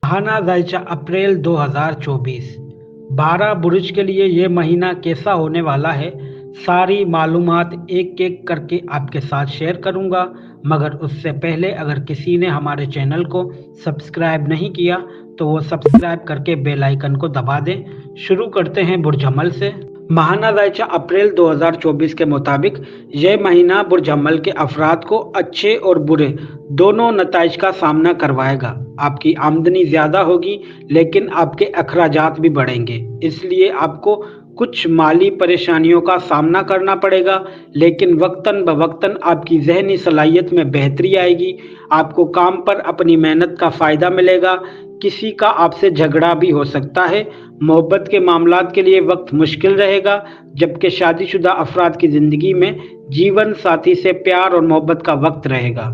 महाना ज़ायचा अप्रैल 2024। 12 बुरुज के लिए ये महीना कैसा होने वाला है, सारी मालूमात एक एक करके आपके साथ शेयर करूंगा। मगर उससे पहले अगर किसी ने हमारे चैनल को सब्सक्राइब नहीं किया तो वो सब्सक्राइब करके बेल आइकन को दबा दें। शुरू करते हैं बुर्ज हमल से। महाना ज़ायचा अप्रैल 2024 के मुताबिक यह महीना बुर्ज हमल के अफराद को अच्छे और बुरे दोनों नताइज का सामना करवाएगा। आपकी आमदनी ज़्यादा होगी लेकिन आपके अखराजात भी बढ़ेंगे, इसलिए आपको कुछ माली परेशानियों का सामना करना पड़ेगा। लेकिन वक्तन बवक्तन आपकी ज़हनी सलाहियत में बेहतरी आएगी। आपको काम पर अपनी मेहनत का फ़ायदा मिलेगा। किसी का आपसे झगड़ा भी हो सकता है। मोहब्बत के मामलात के लिए वक्त मुश्किल रहेगा, जबकि शादीशुदा अफराद की ज़िंदगी में जीवन साथी से प्यार और मोहब्बत का वक्त रहेगा।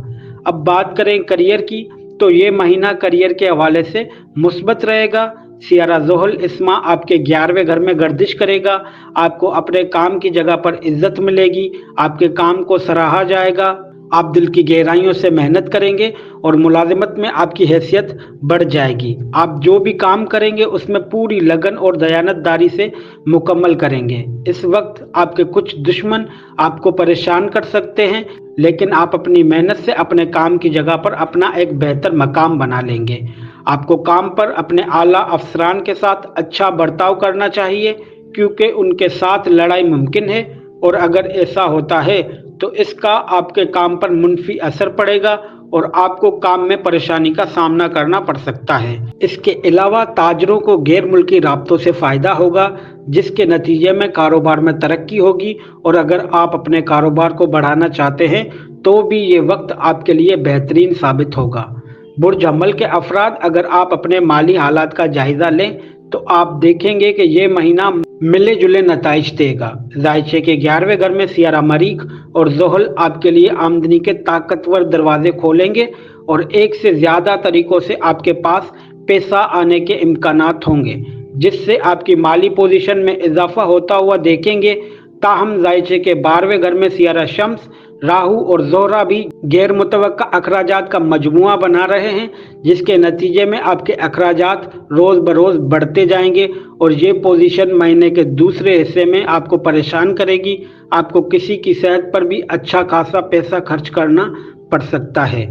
अब बात करें करियर की, तो ये महीना करियर के हवाले से मुस्बत रहेगा। सियारा ज़ोहल इस माह आपके 11वें घर में गर्दिश करेगा। आपको अपने काम की जगह पर इज्जत मिलेगी, आपके काम को सराहा जाएगा। आप दिल की गहराइयों से मेहनत करेंगे और मुलाजिमत में आपकी हैसियत बढ़ जाएगी। आप जो भी काम करेंगे उसमें पूरी लगन और दयानतदारी से मुकम्मल करेंगे। इस वक्त आपके कुछ दुश्मन आपको परेशान कर सकते हैं, लेकिन आप अपनी मेहनत से अपने काम की जगह पर अपना एक बेहतर मकाम बना लेंगे। आपको काम पर अपने आला अफसरान के साथ अच्छा बर्ताव करना चाहिए, क्योंकि उनके साथ लड़ाई मुमकिन है और अगर ऐसा होता है तो इसका आपके काम पर मुनफी असर पड़ेगा और आपको काम में परेशानी का सामना करना पड़ सकता है। इसके अलावा ताजरों को गैर मुल्की राब्तों से फ़ायदा होगा, जिसके नतीजे में कारोबार में तरक्की होगी। और अगर आप अपने कारोबार को बढ़ाना चाहते हैं तो भी ये वक्त आपके लिए बेहतरीन साबित होगा। बुर्ज हमल के अफराद, अगर आप अपने माली हालात का जायज़ा लें तो आप देखेंगे कि ये महीना मिले जुले नताइज देगा। ज़ायचे के 11वें घर में सियारा मरीख और ज़ोहल आपके लिए आमदनी के ताकतवर दरवाजे खोलेंगे और एक से ज़्यादा तरीकों से आपके पास पैसा आने के इम्कानात होंगे, जिससे आपकी माली पोजीशन में इजाफा होता हुआ देखेंगे। ताहम ज़ायचे के 12वें घर में सियारा शम्स, राहु और ज़ोहरा भी गैर मुतवक्का अखराजात का मजमुआ बना रहे हैं, जिसके नतीजे में आपके अखराजात रोज़ बरोज़ बढ़ते जाएंगे और ये पोजीशन महीने के दूसरे हिस्से में आपको परेशान करेगी। आपको किसी की सेहत पर भी अच्छा खासा पैसा खर्च करना पड़ सकता है।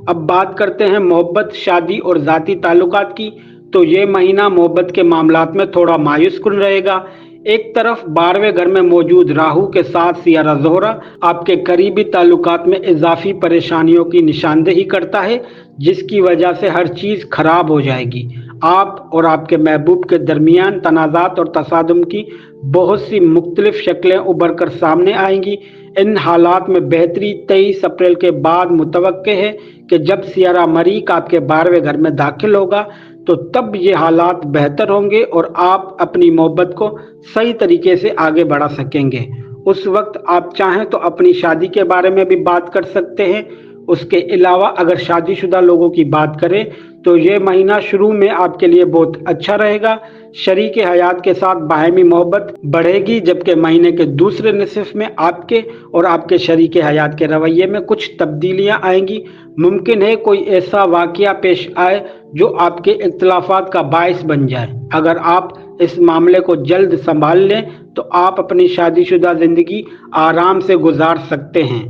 अब बात करते हैं मोहब्बत, शादी और ज़ाती ताल्लुकात की, तो ये महीना मोहब्बत के मामलात में थोड़ा मायूस कुन रहेगा। एक तरफ 12वें घर में मौजूद राहु के साथ सियारा ज़ोहरा आपके करीबी ताल्लुकात में इजाफी परेशानियों की निशानदेही करता है, जिसकी वजह से हर चीज़ खराब हो जाएगी। आप और आपके महबूब के दरमियान तनाज़ात और तसादुम की बहुत सी मुख्तलिफ शक्लें उभर कर सामने आएंगी। इन हालात में बेहतरी 23 अप्रैल के बाद मुतवक्के है कि जब सियारा मरीख आपके 12वें घर में दाखिल होगा तो तब ये हालात बेहतर होंगे और आप अपनी मोहब्बत को सही तरीके से आगे बढ़ा सकेंगे। उस वक्त आप चाहें तो अपनी शादी के बारे में भी बात कर सकते हैं। उसके अलावा अगर शादीशुदा लोगों की बात करें तो ये महीना शुरू में आपके लिए बहुत अच्छा रहेगा। शरीक हयात के साथ बाहमी मोहब्बत बढ़ेगी, जबकि महीने के दूसरे निसफ में आपके और आपके शरीक हयात के रवैये में कुछ तब्दीलियां आएंगी। मुमकिन है कोई ऐसा वाक़या पेश आए जो आपके इख्तिलाफात का बायस बन जाए। अगर आप इस मामले को जल्द संभाल लें तो आप अपनी शादीशुदा ज़िंदगी आराम से गुजार सकते हैं।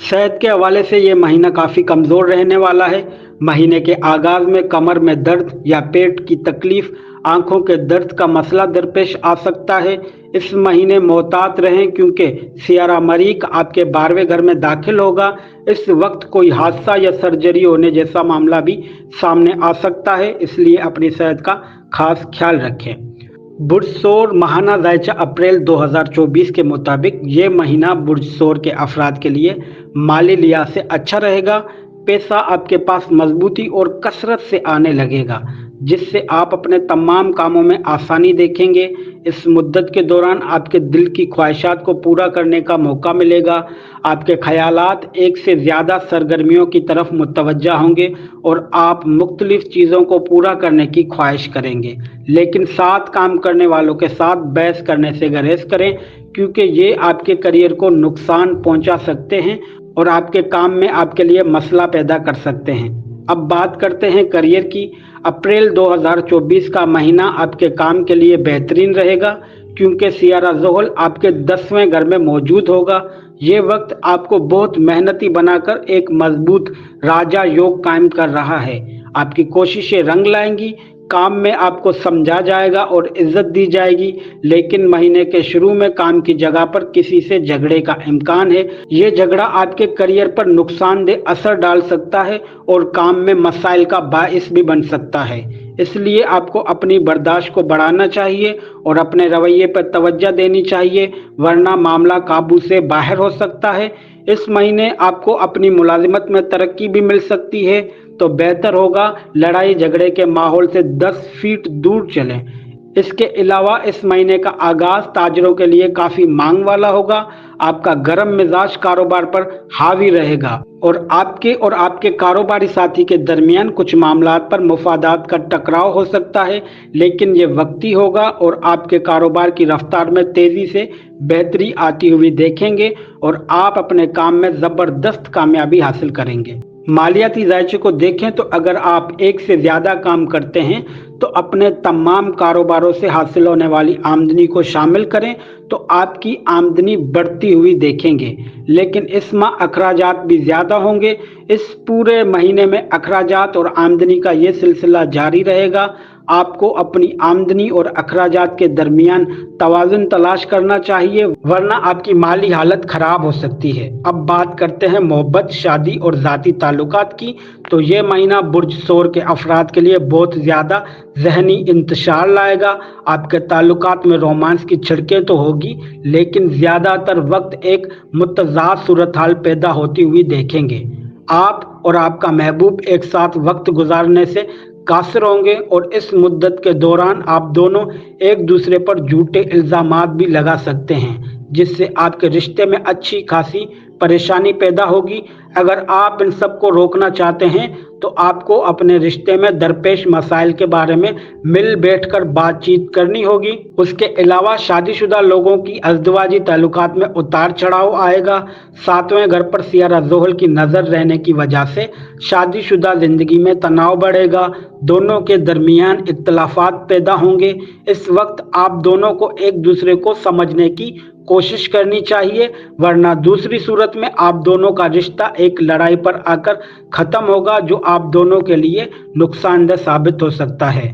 सेहत के हवाले से ये महीना काफ़ी कमज़ोर रहने वाला है। महीने के आगाज़ में कमर में दर्द या पेट की तकलीफ़, आंखों के दर्द का मसला दरपेश आ सकता है। इस महीने मोहतात रहें, क्योंकि सियारा मरीख आपके 12वें घर में दाखिल होगा। इस वक्त कोई हादसा या सर्जरी होने जैसा मामला भी सामने आ सकता है, इसलिए अपनी सेहत का खास ख्याल रखें। बुर्ज सौर महाना ज़ायचा अप्रैल 2024 के मुताबिक ये महीना बुर्ज सौर के अफराद के लिए माली लिहाज से अच्छा रहेगा। पैसा आपके पास मजबूती और कसरत से आने लगेगा, जिससे आप अपने तमाम कामों में आसानी देखेंगे। इस मुद्दत के दौरान आपके दिल की ख्वाहिशात को पूरा करने का मौका मिलेगा। आपके ख्यालात एक से ज़्यादा सरगर्मियों की तरफ मुतवज्जा होंगे और आप मुख्तलिफ चीज़ों को पूरा करने की ख्वाहिश करेंगे। लेकिन साथ काम करने वालों के साथ बहस करने से गुरेज करें, क्योंकि ये आपके करियर को नुकसान पहुंचा सकते हैं और आपके काम में आपके लिए मसला पैदा कर सकते हैं। अब बात करते हैं करियर की। अप्रैल 2024 का महीना आपके काम के लिए बेहतरीन रहेगा, क्योंकि सियारा ज़ोहल आपके 10वें घर में मौजूद होगा। ये वक्त आपको बहुत मेहनती बनाकर एक मजबूत राजा योग कायम कर रहा है। आपकी कोशिशें रंग लाएंगी, काम में आपको समझा जाएगा और इज्जत दी जाएगी, लेकिन महीने के शुरू में काम की जगह पर किसी से झगड़े का इम्कान है। ये झगड़ा आपके करियर पर नुकसानदेह असर डाल सकता है और काम में मसाइल का बाइस भी बन सकता है। इसलिए आपको अपनी बर्दाश्त को बढ़ाना चाहिए और अपने रवैये पर तवज्जो देनी चाहिए, वरना मामला काबू से बाहर हो सकता है। इस महीने आपको अपनी मुलाजिमत में तरक्की भी मिल सकती है, तो बेहतर होगा लड़ाई झगड़े के माहौल से 10 फीट दूर चलें। इसके अलावा इस महीने का आगाज ताजरों के लिए काफी मांग वाला होगा। आपका गर्म मिजाज कारोबार पर हावी रहेगा और आपके कारोबारी साथी के दरमियान कुछ मामलात पर मुफादात का टकराव हो सकता है, लेकिन ये वक्ती होगा और आपके कारोबार की रफ्तार में तेजी से बेहतरी आती हुई देखेंगे और आप अपने काम में जबरदस्त कामयाबी हासिल करेंगे। मालियाती जायचे को देखें तो अगर आप एक से ज़्यादा काम करते हैं तो अपने तमाम कारोबारों से हासिल होने वाली आमदनी को शामिल करें तो आपकी आमदनी बढ़ती हुई देखेंगे, लेकिन इस माह अखराजात भी ज़्यादा होंगे। इस पूरे महीने में अखराजात और आमदनी का ये सिलसिला जारी रहेगा। आपको अपनी आमदनी और अखराजात के दरमियान तवाज़ुन तलाश करना चाहिए, वरना आपकी माली हालत खराब हो सकती है। अब बात करते हैं मोहब्बत, शादी और ज़ाती ताल्लुकात की। तो ये महीना बुर्ज सौर के अफराद के लिए बहुत ज़्यादा जहनी इंतशार लाएगा। आपके ताल्लुकात में रोमांस की छिड़कें तो होगी, लेकिन ज़्यादातर वक्त एक मुतज़ाद सूरत हाल पैदा होती हुई देखेंगे। आप और आपका महबूब एक साथ वक्त गुजारने से कासिर होंगे और इस मुद्दत के दौरान आप दोनों एक दूसरे पर झूठे इल्ज़ामात भी लगा सकते हैं, जिससे आपके रिश्ते में अच्छी खासी परेशानी पैदा होगी। अगर आप इन सब को रोकना चाहते हैं तो आपको अपने रिश्ते में दरपेश मसाइल के बारे में मिल बैठकर बातचीत करनी होगी। उसके अलावा शादीशुदा लोगों की अज़दवाजी ताल्लुकात में उतार चढ़ाव आएगा। 7वें घर पर सियारा ज़ोहल की नज़र रहने की वजह से शादीशुदा ज़िंदगी में तनाव बढ़ेगा, दोनों के दरमियान इख्तलाफात पैदा होंगे। इस वक्त आप दोनों को एक दूसरे को समझने की कोशिश करनी चाहिए, वरना दूसरी सूरत में आप दोनों का रिश्ता एक लड़ाई पर आकर खत्म होगा, जो आप दोनों के लिए नुकसानदेह साबित हो सकता है।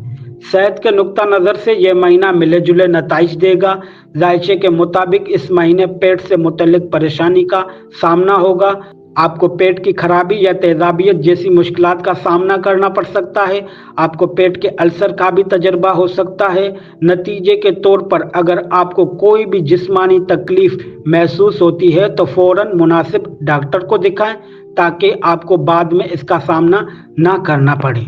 सेहत के नुक्ता नज़र से यह महीना मिले जुले नताइज देगा। जायचे के मुताबिक इस महीने पेट से मुतल्लिक परेशानी का सामना होगा। आपको पेट की खराबी या तेजाबियत जैसी मुश्किलात का सामना करना पड़ सकता है। आपको पेट के अल्सर का भी तजर्बा हो सकता है। नतीजे के तौर पर अगर आपको कोई भी जिस्मानी तकलीफ महसूस होती है तो फौरन मुनासिब डॉक्टर को दिखाएं, ताकि आपको बाद में इसका सामना ना करना पड़े।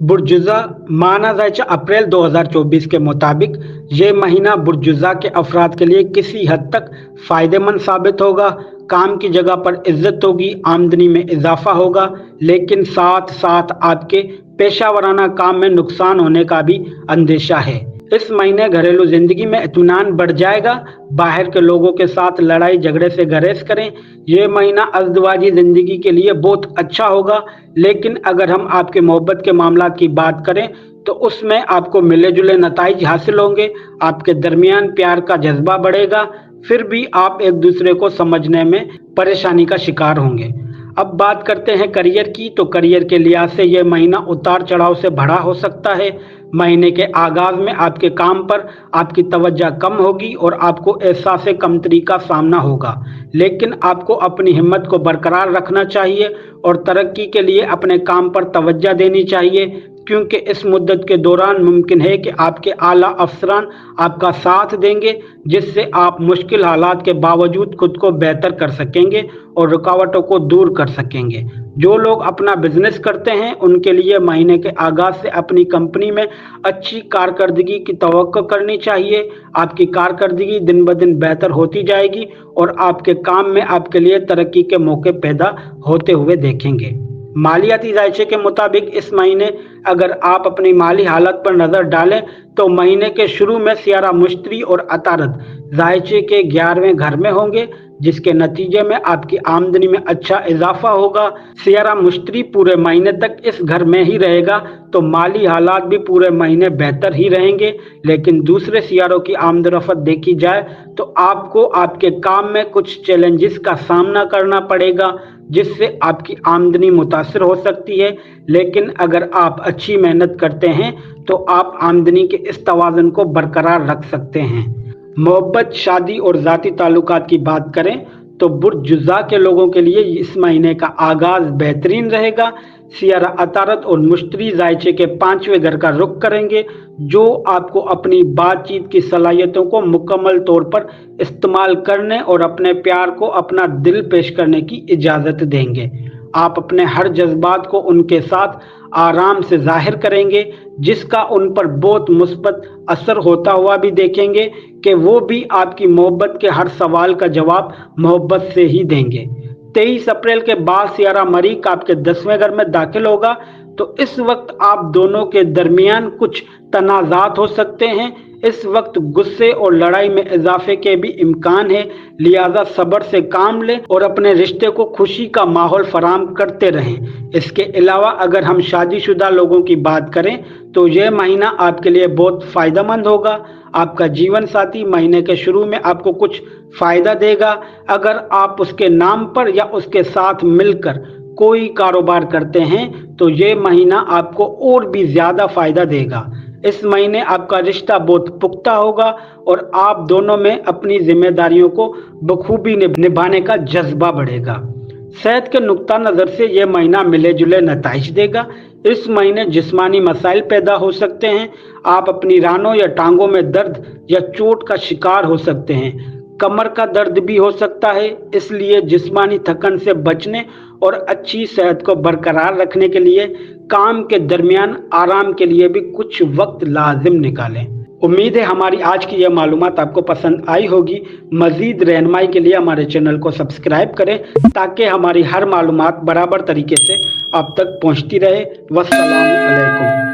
बुर्जुज़ा माना जायचा अप्रैल 2024 के मुताबिक ये महीना बुर्जुज़ा के अफराद के लिए किसी हद तक फ़ायदेमंद साबित होगा। काम की जगह पर इज्जत होगी, आमदनी में इजाफा होगा, लेकिन साथ साथ आपके पेशा वराना काम में नुकसान होने का भी अंदेशा है। इस महीने घरेलू जिंदगी में इत्मीनान बढ़ जाएगा। बाहर के लोगों के साथ लड़ाई झगड़े से गुरेज करें। यह महीना अज़दवाजी जिंदगी के लिए बहुत अच्छा होगा, लेकिन अगर हम आपके मोहब्बत के मामलात की बात करें तो उसमें आपको मिले जुले नताइज हासिल होंगे। आपके दरमियान प्यार का जज्बा बढ़ेगा, फिर भी आप एक दूसरे को समझने में परेशानी का शिकार होंगे। अब बात करते हैं करियर की। तो करियर के लिहाज से यह महीना उतार चढ़ाव से भरा हो सकता है। महीने के आगाज में आपके काम पर आपकी तवज्जो कम होगी और आपको एहसास कमतरी का सामना होगा, लेकिन आपको अपनी हिम्मत को बरकरार रखना चाहिए और तरक्की के लिए अपने काम पर तवज्जो देनी चाहिए, क्योंकि इस मुद्दत के दौरान मुमकिन है कि आपके आला अफसरान आपका साथ देंगे, जिससे आप मुश्किल हालात के बावजूद खुद को बेहतर कर सकेंगे और रुकावटों को दूर कर सकेंगे। जो लोग अपना बिजनेस करते हैं उनके लिए महीने के आगाज से अपनी कंपनी में अच्छी कारकर्दगी की तवक्को करनी चाहिए। आपकी कारकर्दगी दिन ब दिन बेहतर होती जाएगी और आपके काम में आपके लिए तरक्की के मौके पैदा होते हुए देखेंगे। मालियाती जायचे के मुताबिक इस महीने अगर आप अपनी माली हालत पर नज़र डालें तो महीने के शुरू में सियारा मुश्तरी और अतारद जायचे के 11वें घर में होंगे, जिसके नतीजे में आपकी आमदनी में अच्छा इजाफा होगा। सियारा मुश्तरी पूरे महीने तक इस घर में ही रहेगा तो माली हालात भी पूरे महीने बेहतर ही रहेंगे। लेकिन दूसरे सियारों की आमदरफत देखी जाए तो आपको आपके काम में कुछ चैलेंजेस का सामना करना पड़ेगा, जिससे आपकी आमदनी मुतासिर हो सकती है। लेकिन अगर आप अच्छी मेहनत करते हैं तो आप आमदनी के इस तवाज़ुन को बरकरार रख सकते हैं। मोहब्बत, शादी और ज़ाती ताल्लुकात की बात करें तो बुर्ज जुज़ा के लोगों के लिए इस महीने का आगाज़ बेहतरीन रहेगा। सियारा अतारत और मुश्तरी ज़ायचे के 5वें घर का रुख करेंगे, जो आपको अपनी बातचीत की सलाहियतों को मुकम्मल तौर पर इस्तेमाल करने और अपने प्यार को अपना दिल पेश करने की इजाज़त देंगे। आप अपने हर जज्बात को उनके साथ आराम से जाहिर करेंगे, जिसका उन पर बहुत मुस्बत असर होता हुआ भी देखेंगे कि वो भी आपकी मोहब्बत के हर सवाल का जवाब मोहब्बत से ही देंगे। 23 अप्रैल के बाद सियारा मरीख आपके 10वें घर में दाखिल होगा, तो इस वक्त आप दोनों के दरमियान कुछ तनाज़ात हो सकते हैं। इस वक्त गुस्से और लड़ाई में इजाफे के भी इम्कान है, लिहाजा सब्र से काम लें और अपने रिश्ते को खुशी का माहौल फराहम करते रहें। इसके अलावा अगर हम शादीशुदा लोगों की बात करें तो यह महीना आपके लिए बहुत फ़ायदेमंद होगा। आपका जीवन साथी महीने के शुरू में आपको कुछ फ़ायदा देगा। अगर आप उसके नाम पर या उसके साथ मिलकर कोई कारोबार करते हैं तो ये महीना आपको और भी ज़्यादा फ़ायदा देगा। इस महीने आपका रिश्ता बहुत पुख्ता होगा और आप दोनों में अपनी जिम्मेदारियों को बखूबी निभाने का जज्बा बढ़ेगा। सेहत के नुक्ता नज़र से यह महीना मिले जुले नताइज देगा। इस महीने जिस्मानी मसाइल पैदा हो सकते हैं। आप अपनी रानों या टांगों में दर्द या चोट का शिकार हो सकते हैं। कमर का दर्द भी हो सकता है, इसलिए जिस्मानी थकन से बचने और अच्छी सेहत को बरकरार रखने के लिए काम के दरमियान आराम के लिए भी कुछ वक्त लाजिम निकालें। उम्मीद है हमारी आज की यह मालूमात आपको पसंद आई होगी। मज़ीद रहनुमाई के लिए हमारे चैनल को सब्सक्राइब करें ताकि हमारी हर मालूमात बराबर तरीके से आप तक पहुंचती रहे। वस्सलामु अलैकुम।